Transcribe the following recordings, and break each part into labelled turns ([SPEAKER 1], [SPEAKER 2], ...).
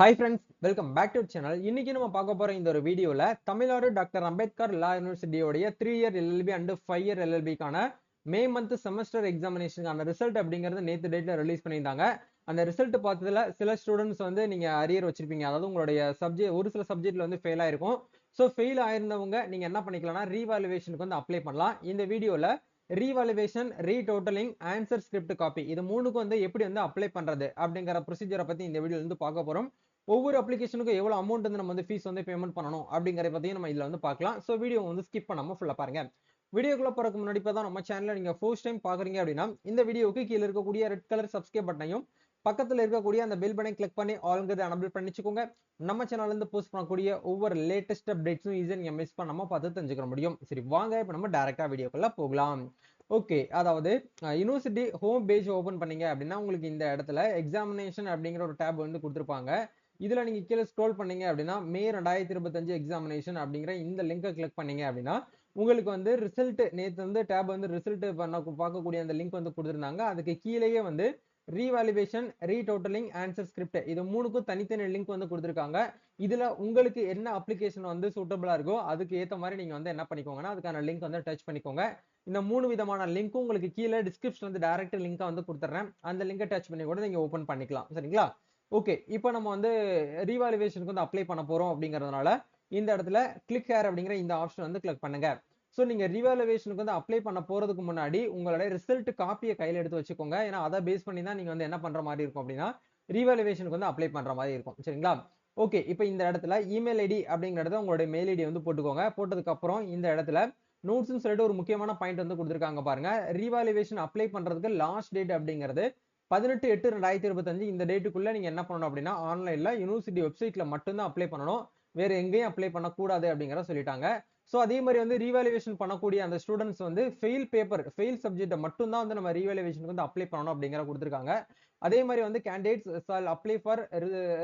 [SPEAKER 1] Hi friends, welcome back to the channel. இன்னைக்கு நம்ம பார்க்க போற இந்த ஒரு வீடியோல தமிழ்நாடு டாக்டர் அம்பேத்கர் லா யூனிவர்சிட்டியோடைய 3 இயர் எல்எல்பி அண்ட் 5 இயர் எல்எல்பிக்கான மே மந்த் செமஸ்டர் எக்ஸாமினேஷனுக்கான ரிசல்ட் அப்படிங்கறது நேத்து டேட்ல ரிலீஸ் பண்ணியிருந்தாங்க. அந்த ரிசல்ட் பார்த்ததுல சில ஸ்டூடண்ட்ஸ் வந்து நீங்க அரியர் வச்சிருப்பீங்க. அதாவது உங்களுடைய சப்ஜெக்ட் ஒரு சில சப்ஜெக்ட்ல வந்து ஃபெயில் ஆயிருக்கும். சோ ஃபெயில் ஆயிருந்தவங்க நீங்க என்ன பண்ணிக்கலாம்னா ரீவாலுவேஷனுக்கு வந்து அப்ளை பண்ணலாம். இந்த வீடியோல revaluation, retotalling, answer script copy இது மூணுக்கும் வந்து எப்படி வந்து அப்ளை பண்றது அப்படிங்கிற ப்ரொசீஜரை பத்தி இந்த வீடியோல இருந்து பார்க்க போறோம். ஒவ்வொரு அப்ளிகேஷனுக்கும் எவ்வளவு அமௌண்ட் வந்து நம்ம வந்து ஃபீஸ் வந்து பேமெண்ட் பண்ணணும் அப்படிங்கறத பத்தியும் நம்ம இதுல வந்து பார்க்கலாம். சோ வீடியோ வந்து ஸ்கிப் பண்ணாம ஃபுல்லா பாருங்க. வீடியோக்குள்ள போறதுக்கு முன்னாடி இப்பதான் நம்ம சேனலை நீங்க ஃபர்ஸ்ட் டைம் பாக்குறீங்க அப்படின்னா இந்த வீடியோக்கு கீழே இருக்கக்கூடிய ரெட் கலர் சப்ஸ்கிரைப் பட்டனையும் பக்கத்துல இருக்கக்கூடிய அந்த பெல் பட்டனை கிளிக் பண்ணி ஆல்ங்கிறது எனபிள் பண்ணிச்சுக்கோங்க. நம்ம சேனல்ல இருந்து போஸ்ட் பண்ணக்கூடிய ஒவ்வொரு லேட்டஸ்ட் அப்டேட்ஸும் ஈஸியா நீங்க மிஸ் பண்ணாம பார்த்து தெரிஞ்சுக்க முடியும். சரி வாங்க இப்ப நம்ம டைரக்டா வீடியோக்குள்ள போகலாம். ஓகே, அதாவது யூனிவர்சிட்டி ஹோம் பேஜ் ஓபன் பண்ணீங்க அப்படின்னா உங்களுக்கு இந்த இடத்துல எக்ஸாமினேஷன் அப்படிங்கிற ஒரு டேப் வந்து கொடுத்துருப்பாங்க. இதுல நீங்க கீழே ஸ்க்ரோல் பண்ணீங்க அப்படின்னா மே 2025 எக்ஸாமினேஷன் அப்படிங்கிற இந்த லிங்கை கிளிக் பண்ணீங்க அப்படின்னா உங்களுக்கு வந்து ரிசல்ட் நேத்து வந்து டேப் வந்து ரிசல்ட் பண்ண பார்க்கக்கூடிய அந்த லிங்க் வந்து கொடுத்துருந்தாங்க. அதுக்கு கீழேயே வந்து ரீவாலுவேஷன், ரீடோட்டலிங், ஆன்சர் ஸ்கிரிப்ட் இது மூணுக்கும் தனித்தனி லிங்க் வந்து கொடுத்துருக்காங்க. இதுல உங்களுக்கு என்ன அப்ளிகேஷன் வந்து சூட்டபிளா இருக்கோ அதுக்கு ஏத்த மாதிரி நீங்க வந்து என்ன பண்ணிக்கோங்கன்னா அதுக்கான லிங்க் வந்து டச் பண்ணிக்கோங்க. இந்த மூணு விதமான லிங்க்கும் உங்களுக்கு கீழே டிஸ்கிரிப்ஷன் வந்து டைரக்ட் லிங்கா வந்து கொடுத்துறேன். அந்த லிங்கை டச் பண்ணி கூட நீங்க ஓபன் பண்ணிக்கலாம். சரிங்களா? ஓகே, இப்போ நம்ம வந்து ரீவாலுவேஷனுக்கு வந்து அப்ளை பண்ண போறோம் அப்படிங்கறதுனால இந்த இடத்துல கிளிக் ஹேர் அப்படிங்கிற இந்த ஆப்ஷன் வந்து கிளிக் பண்ணுங்க. சோ நீங்க ரீவாலுவேஷனுக்கு வந்து அப்ளை பண்ண போறதுக்கு முன்னாடி உங்களுடைய ரிசல்ட் காப்பியை கையில எடுத்து வச்சுக்கோங்க. ஏன்னா அதை பேஸ் பண்ணி தான் நீங்க வந்து என்ன பண்ற மாதிரி இருக்கும் அப்படின்னா ரீவாலுவேஷனுக்கு வந்து அப்ளை பண்ற மாதிரி இருக்கும். சரிங்களா? ஓகே, இப்போ இந்த இடத்துல இமெயில் ஐடி அப்படிங்கறத உங்களுடைய மெயில் ஐடி வந்து போட்டுக்கோங்க. போட்டதுக்கு அப்புறம் இந்த இடத்துல நோட்ஸ்னு சொல்லிட்டு ஒரு முக்கியமான பாயிண்ட் வந்து கொடுத்துருக்காங்க பாருங்க. ரீவாலுவேஷன் அப்ளை பண்றதுக்கு லாஸ்ட் டேட் அப்படிங்கிறது 18/8/2025 இந்த டேட்டுக்குள்ள நீங்க என்ன பண்ணணும் அப்படின்னா ஆன்லைன்ல யூனிவர்சிட்டி வெப்சைட்ல மட்டும்தான் அப்ளை பண்ணணும். வேற எங்கேயும் அப்ளை பண்ணக்கூடாது அப்படிங்கிற சொல்லிட்டாங்க. சோ அதே மாதிரி வந்து ரீவாலுவேஷன் பண்ணக்கூடிய அந்த ஸ்டூடெண்ட்ஸ் வந்து ஃபெயில் சப்ஜெக்ட் மட்டும் தான் வந்து நம்ம ரீவாலுவேஷனுக்கு வந்து அப்ளை பண்ணணும் அப்படிங்கிற கொடுத்துருக்காங்க. அதே மாதிரி வந்து candidates shall apply for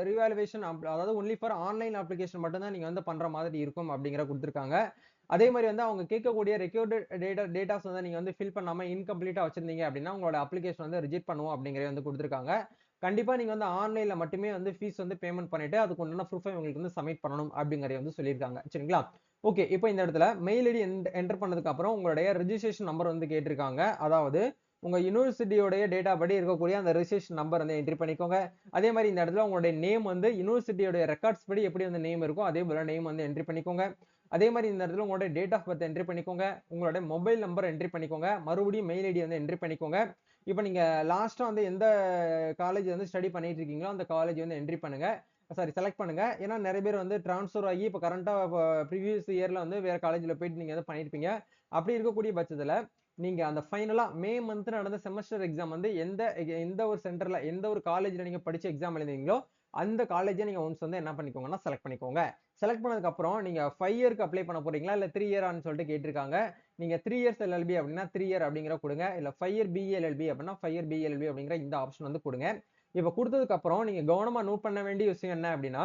[SPEAKER 1] revaluation, அதாவது ஒன்லி ஃபார் ஆன்லைன் அப்ளிகேஷன் மட்டும் தான் நீங்க வந்து பண்ற மாதிரி இருக்கும் அப்படிங்கிற கொடுத்துருக்காங்க. அதே மாதிரி வந்து அவங்க கேட்கக்கூடிய ரெக்யூர்டு டேட்டாஸ் வந்து நீங்க வந்து ஃபில் பண்ணாம இன்கம்ப்ளீட்டா வச்சிருந்தீங்க அப்படின்னா உங்களோட அப்ளிகேஷன் வந்து ரிஜெக்ட் பண்ணுவோம் அப்படிங்கறத வந்து கொடுத்துருக்காங்க. கண்டிப்பா நீங்க வந்து ஆன்லைன்ல மட்டுமே வந்து ஃபீஸ் வந்து பேமெண்ட் பண்ணிட்டு அதுக்கு உண்டான ப்ரூஃபை உங்களுக்கு வந்து சப்மிட் பண்ணணும் அப்படிங்கறத வந்து சொல்லியிருக்காங்க. சரிங்களா? ஓகே, இப்போ இந்த இடத்துல மெயில் ஐடி என்டர் பண்ணதுக்கு அப்புறம் உங்களுடைய ரெஜிஸ்ட்ரேஷன் நம்பர் வந்து கேட்டிருக்காங்க. அதாவது உங்க யூனிவர்சிட்டியோடைய டேட்டா படி இருக்கக்கூடிய அந்த ரெஜிஸ்ட்ரேஷன் நம்பர் வந்து என்ட்ரி பண்ணிக்கோங்க. அதே மாதிரி இந்த இடத்துல உங்களுடைய நேம் வந்து யூனிவர்சிட்டியோட ரெக்கார்ட்ஸ் படி எப்படி வந்து நேம் இருக்கும் அதே போல நேம் வந்து என்ட்ரி பண்ணிக்கோங்க. அதே மாதிரி இந்த இடத்துல உங்களுடைய டேட் ஆஃப் பர்த் என்ட்ரி பண்ணிக்கோங்க. உங்களுடைய மொபைல் நம்பர் என்ட்ரி பண்ணிக்கோங்க. மறுபடியும் மெயில் ஐடி வந்து என்ட்ரி பண்ணிக்கோங்க. இப்போ நீங்க லாஸ்டா வந்து எந்த காலேஜ் வந்து ஸ்டடி பண்ணிட்டு இருக்கீங்களோ அந்த காலேஜ் வந்து என்ட்ரி பண்ணுங்க. சாரி, செலக்ட் பண்ணுங்க. ஏன்னா நிறைய பேர் வந்து டிரான்ஸ்ஃபர் ஆகி இப்போ கரண்டா ப்ரீவியஸ் இயர்ல வந்து வேற காலேஜ்ல போயிட்டு நீங்க வந்து பண்ணிருப்பீங்க. அப்படி இருக்கக்கூடிய பட்சத்துல நீங்க அந்த ஃபைனலா மே மந்த் நடந்த செமஸ்டர் எக்ஸாம் வந்து எந்த ஒரு சென்டர்ல எந்த ஒரு காலேஜ்ல நீங்க படிச்ச எக்ஸாம் எழுதுவீங்களோ அந்த காலேஜை நீங்க ஒன்ஸ் வந்து என்ன பண்ணிக்கோங்கன்னா செலக்ட் பண்ணிக்கோங்க. செலக்ட் பண்ணதுக்கு அப்புறம் நீங்க 5 இயருக்கு அப்ளை பண்ண போறீங்களா இல்ல 3 இயரான்னு சொல்லிட்டு கேட்டிருக்காங்க. நீங்க 3 இயர்ஸ் எல்எல்பி அப்படின்னா 3 இயர் அப்படிங்கிற கொடுங்க. இல்ல 5 இயர் பிஎல்எல்பி அப்படின்னா 5 இயர் பிஎல்எல்பி அப்படிங்கிற இந்த ஆப்ஷன் வந்து கொடுங்க. இப்ப கொடுத்ததுக்கு அப்புறம் நீங்க கவனமா நோட் பண்ண வேண்டிய விஷயம் என்ன அப்படின்னா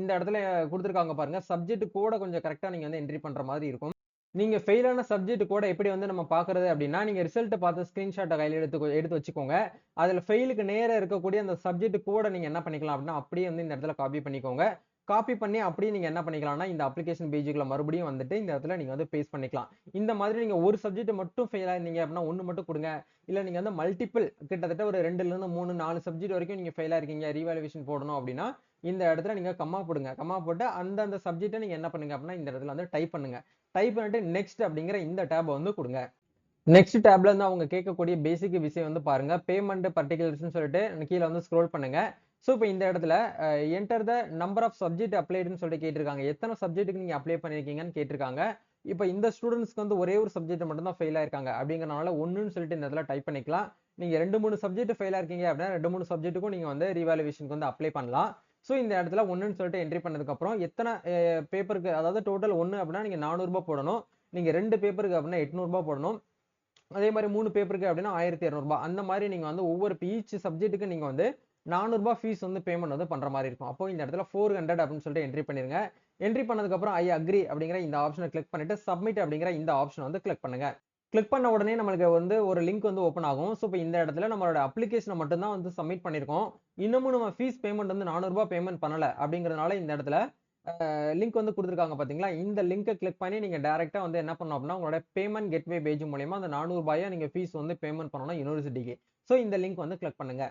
[SPEAKER 1] இந்த இடத்துல கொடுத்துருக்காங்க பாருங்க, சப்ஜெக்ட் கூட கொஞ்சம் கரெக்டா நீங்க வந்து என்ட்ரி பண்ற மாதிரி இருக்கும். நீங்க ஃபெயிலான சப்ஜெக்ட் கூட எப்படி வந்து நம்ம பாக்குறது அப்படின்னா நீங்க ரிசல்ட் பார்த்து ஸ்கிரீன்ஷாட்டை கையில எடுத்து வச்சுக்கோங்க. அதுல ஃபெயிலுக்கு நேரா இருக்கக்கூடிய அந்த சப்ஜெக்ட் கூட நீங்க என்ன பண்ணிக்கலாம் அப்படின்னா அப்படியே வந்து இந்த இடத்துல காப்பி பண்ணிக்கோங்க. காப்பி பண்ணி அப்படியே நீங்க என்ன பண்ணிக்கலாம்னா இந்த அப்ளிகேஷன் பேஜுக்குள்ள மறுபடியும் வந்துட்டு இந்த இடத்துல நீங்க வந்து பேஸ்ட் பண்ணிக்கலாம். இந்த மாதிரி நீங்க ஒரு சப்ஜெக்ட் மட்டும் ஃபெயில் ஆயிருந்தீங்க அப்படின்னா ஒன்னு மட்டும் கொடுங்க. இல்ல நீங்க வந்து மல்டிபிள் கிட்டத்தட்ட ஒரு 2ல இருந்து 3 4 சப்ஜெக்ட் வரைக்கும் நீங்க ஃபெயில் ஆயிருக்கீங்க, ரீவாலுவேஷன் போடணும் அப்படின்னா இந்த இடத்துல நீங்க கம்மா போடுங்க. கம்மா போட்டு அந்த சப்ஜெக்ட்டை நீங்க என்ன பண்ணுங்க அப்படின்னா இந்த இடத்துல வந்து டைப் பண்ணுங்க. டைப் பண்ணிட்டு நெக்ஸ்ட் அப்படிங்கிற இந்த டேப் வந்து கொடுங்க. நெக்ஸ்ட் டேப்ல இருந்து அவங்க கேட்கக்கூடிய பேசிக் விஷயம் வந்து பாருங்க, பேமெண்ட் பர்டிகுலர்ஸ்னு சொல்லிட்டு கீழே வந்து ஸ்க்ரோல் பண்ணுங்க. ஸோ இப்போ இந்த இடத்துல enter the number of subject அப்ளைடுன்னு சொல்லிட்டு கேட்டிருக்காங்க. எத்தனை சப்ஜெக்ட்டுக்கு நீங்க அப்ளை பண்ணிருக்கீங்கன்னு கேட்டிருக்காங்க. இப்போ இந்த ஸ்டூடெண்ட்ஸ்க்கு வந்து ஒரே ஒரு சப்ஜெக்ட் மட்டும் தான் ஃபெயில் ஆயிருக்காங்க அப்படிங்கறனால ஒன்னுன்னு சொல்லிட்டு இந்த இடத்துல டைப் பண்ணிக்கலாம். நீங்க 2 3 சப்ஜெக்ட் ஃபெயில் ஆயிருக்கீங்க அப்படின்னா 2 3 சப்ஜெக்ட்டுக்கும் நீங்க வந்து ரீவாலுவேஷனுக்கு வந்து அப்ளை பண்ணலாம். ஸோ இந்த இடத்துல ஒன்னுன்னு சொல்லிட்டு என்ட்ரி பண்ணதுக்கு அப்புறம் எத்தனை பேப்பருக்கு, அதாவது டோட்டல் 1 அப்படின்னா நீங்க 400 ரூபாய் போடணும். நீங்க 2 பேப்பருக்கு அப்படின்னா 800 ரூபாய் போடணும். அதே மாதிரி 3 பேப்பருக்கு அப்படின்னா 1200 ரூபாய். அந்த மாதிரி நீங்க வந்து ஒவ்வொரு ஈச் சப்ஜெக்ட்டுக்கு நீங்க வந்து 400 ரூபாய் ஃபீஸ் வந்து பேமெண்ட் வந்து பண்ற மாதிரி இருக்கும். அப்போ இந்த இடத்துல 400 அப்படின்னு சொல்லிட்டு என்ட்ரி பண்ணிருங்க. என்ட்ரி பண்ணதுக்கு அப்புறம் ஐ அக்ரி அப்படிங்கிற இந்த ஆப்ஷனை கிளிக் பண்ணிட்டு சப்மிட் அப்படிங்கிற இந்த ஆப்ஷன் வந்து கிளிக் பண்ணுங்க. கிளிக் பண்ண உடனே நம்மளுக்கு வந்து ஒரு லிங்க் வந்து ஓப்பன் ஆகும். ஸோ இப்போ இந்த இடத்துல நம்மளோட அப்ளிகேஷனை மட்டும் தான் வந்து சப்மிட் பண்ணியிருக்கோம். இன்னமும் நம்ம ஃபீஸ் பேமெண்ட் வந்து ரூ. 400 பேமெண்ட் பண்ணல அப்படிங்கிறதுனால இந்த இடத்துல லிங்க் வந்து குடுத்துருக்காங்க பார்த்தீங்களா? இந்த லிங்க கிளிக் பண்ணி நீங்க டைரக்ட்டா வந்து என்ன பண்ணணும் அப்படின்னா, உங்களோட பேமெண்ட் கேட்வே பேஜ் மூலியமா அந்த ரூ. 400 நீங்க ஃபீஸ் வந்து பேமெண்ட் பண்ணணும் யுனிவர்சிட்டிக்கு. ஸோ இந்த லிங்க் வந்து கிளிக் பண்ணுங்க.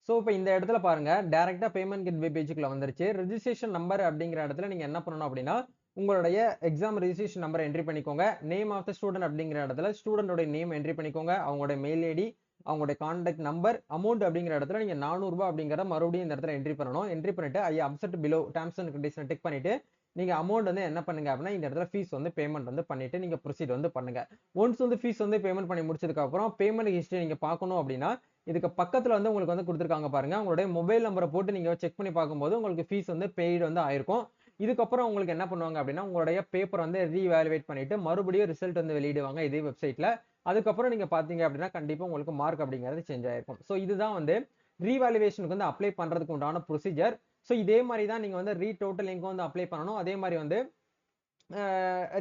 [SPEAKER 1] ஸோ இப்ப இந்த இடத்துல பாருங்க, டைரக்ட்டா பேமெண்ட் கேட்வே பேஜ்க்குள்ள வந்துருச்சு. ரெஜிஸ்ட்ரேஷன் நம்பர் அப்படிங்கிற இடத்துல நீங்க என்ன பண்ணணும் அப்படின்னா, உங்களுடைய எக்ஸாம் ரெஜிஸ்ட்ரேஷன் நம்பர என்ட்ரி பண்ணிக்கோங்க. நேம் ஆஃப் த ஸ்டூடண்ட் அப்படிங்கிற இடத்துல ஸ்டூடண்டோட நேம் என்ட்ரி பண்ணிக்கோங்க. அவங்களுடைய மெயில் ஐடி, அவங்களுடைய கான்டாக்ட் நம்பர், அமௌண்ட் அப்படிங்கிற இடத்துல நீங்க ரூ. 400 அப்படிங்கிறத மறுபடியும் இந்த இடத்துல என்ட்ரி பண்ணணும். என்ட்ரி பண்ணிட்டு I accept below terms and condition tick பண்ணிட்டு, நீங்க அமௌண்ட் வந்து என்ன பண்ணுங்க அப்படின்னா, இந்த இடத்துல ஃபீஸ் வந்து பேமெண்ட் வந்து பண்ணிட்டு நீங்க ப்ரொசீட் வந்து பண்ணுங்க. ஒன்ஸ் வந்து ஃபீஸ் வந்து பேமெண்ட் பண்ணி முடிச்சதுக்கு அப்புறம் பேமெண்ட் ஹிஸ்டரி நீங்க பார்க்கணும் அப்படின்னா, இதுக்கு பக்கத்துல வந்து உங்களுக்கு வந்து குடுத்துருக்காங்க பாருங்க. உங்களுடைய மொபைல் நம்பர போட்டு நீங்க செக் பண்ணி பார்க்கும்போது, உங்களுக்கு ஃபீஸ் வந்து பெய்டு வந்து ஆயிருக்கும். இதுக்கப்புறம் உங்களுக்கு என்ன பண்ணுவாங்க அப்படின்னா, உங்களுடைய பேப்பர் வந்து ரீவேல்யூவேட் பண்ணிட்டு, மறுபடியும் ரிசல்ட் வந்து வெளியிடுவாங்க இதே வெப்சைட்ல. அதுக்கப்புறம் நீங்க பார்த்தீங்க அப்படின்னா, கண்டிப்பா உங்களுக்கு மார்க் அப்படிங்கிறது சேஞ்ச் ஆயிருக்கும். ஸோ இதுதான் வந்து ரீவேல்யூவேஷனுக்கு வந்து அப்ளை பண்றதுக்கு உண்டான ப்ரொசீஜர். ஸோ இதே மாரி தான் நீங்க வந்து டோட்டலிங்க்கும் வந்து அப்ளை பண்ணணும். அதே மாரி வந்து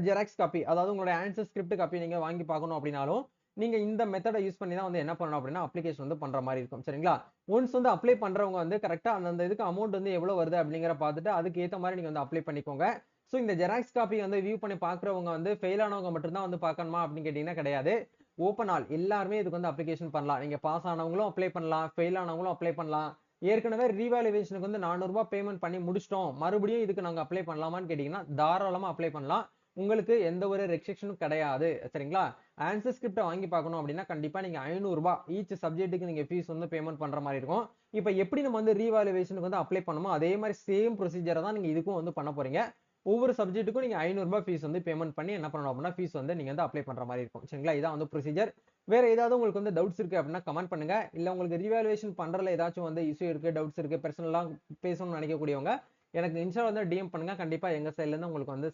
[SPEAKER 1] ஜெராக்ஸ் காப்பி அதாவது உங்களுடைய ஆன்சர் ஸ்கிரிப்ட் காப்பி நீங்க வாங்கி பார்க்கணும் அப்படின்னாலும், நீங்க இந்த மெத்தட யூஸ் பண்ணி தான் வந்து என்ன பண்ணணும் அப்படின்னா, அப்ளிகேஷன் வந்து பண்ற மாரி இருக்கும். சரிங்களா? ஒன்ஸ் வந்து அப்ளை பண்றவங்க வந்து கரெக்ட்டா அந்தந்த இதுக்கு அமௌண்ட் வந்து எவ்வளவு வருது அப்படிங்கிற பார்த்துட்டு, அதுக்கு ஏத்த மாரி நீங்க வந்து அப்ளை பண்ணிக்கோங்க. சோ இந்த ஜெராக்ஸ் காப்பி வந்து வியூ பண்ணி பார்க்கிறவங்க வந்து ஃபெயில் ஆனவங்க மட்டும் தான் வந்து பார்க்கணுமா அப்படின்னு கேட்டீங்கன்னா கிடையாது. ஓப்பன் ஆல் எல்லாருமே இதுக்கு வந்து அப்ளிகேஷன் பண்ணலாம். நீங்க பாஸ் ஆனவங்களும் அப்ளை பண்ணலாம். ஃபெயில் ஆனவங்களும் அப்ளை பண்ணலாம். ஏற்கனவே ரீவேல்யூவேஷனுக்கு வந்து ரூ. 400 பேமெண்ட் பண்ணி முடிச்சிட்டோம். மறுபடியும் இதுக்கு நாங்க அப்ளை பண்ணலாமான்னு கேட்டீங்கன்னா, தாராளமா அப்ளை பண்ணலாம். உங்களுக்கு எந்த ஒரு ரெஸ்ட்ரிக்ஷனும் கிடையாது. சரிங்களா? ஆன்சர் ஸ்கிரிப்ட்ட வாங்கி பார்க்கணும் அப்படின்னா, கண்டிப்பா நீங்க ரூ. 500 ஈச் சப்ஜெக்ட்க்கு நீங்க ஃபீஸ் வந்து பேமெண்ட் பண்ற மாரி இருக்கும். இப்ப எப்படி நம்ம வந்து ரீவேல்யூவேஷனுக்கு வந்து அப்ளை பண்ணோமோ, அதே மாரி சேம் ப்ரொசீஜர தான் நீங்க இதுக்கும் வந்து பண்ண போறீங்க. ஒவ்வொரு சப்ஜெக்ட்டுக்கும் நீங்க ரூ. 500 ஃபீஸ் வந்து பேமெண்ட் பண்ணி என்ன பண்ணணும் அப்படின்னா, ஃபீஸ் வந்து நீங்க வந்து அப்ளை பண்ற மாரி இருக்கும். சரிங்களா? இதான் வந்து ப்ரொசீஜர். வேற ஏதாவது உங்களுக்கு வந்து டவுட்ஸ் இருக்கு அப்படின்னா கமெண்ட் பண்ணுங்க. இல்ல உங்களுக்கு ரீவேல்யூவேஷன் பண்றதுல ஏதாச்சும் வந்து இஷ்யூ இருக்கு, டவுட்ஸ் இருக்கு, பெர்சனலா பேசணும்னு நினைக்கக்கூடியவங்க எனக்கு இன்ஸ்டால வந்து டிஎம் பண்ணுங்க. கண்டிப்பா எங்க சைடுல இருந்து உங்களுக்கு வந்து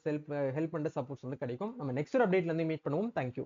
[SPEAKER 1] ஹெல்ப் அண்ட் சப்போர்ட்ஸ் வந்து கிடைக்கும். நம்ம நெக்ஸ்ட் ஒரு அப்டேட்ல இருந்து மீட் பண்ணுவோம். Thank you.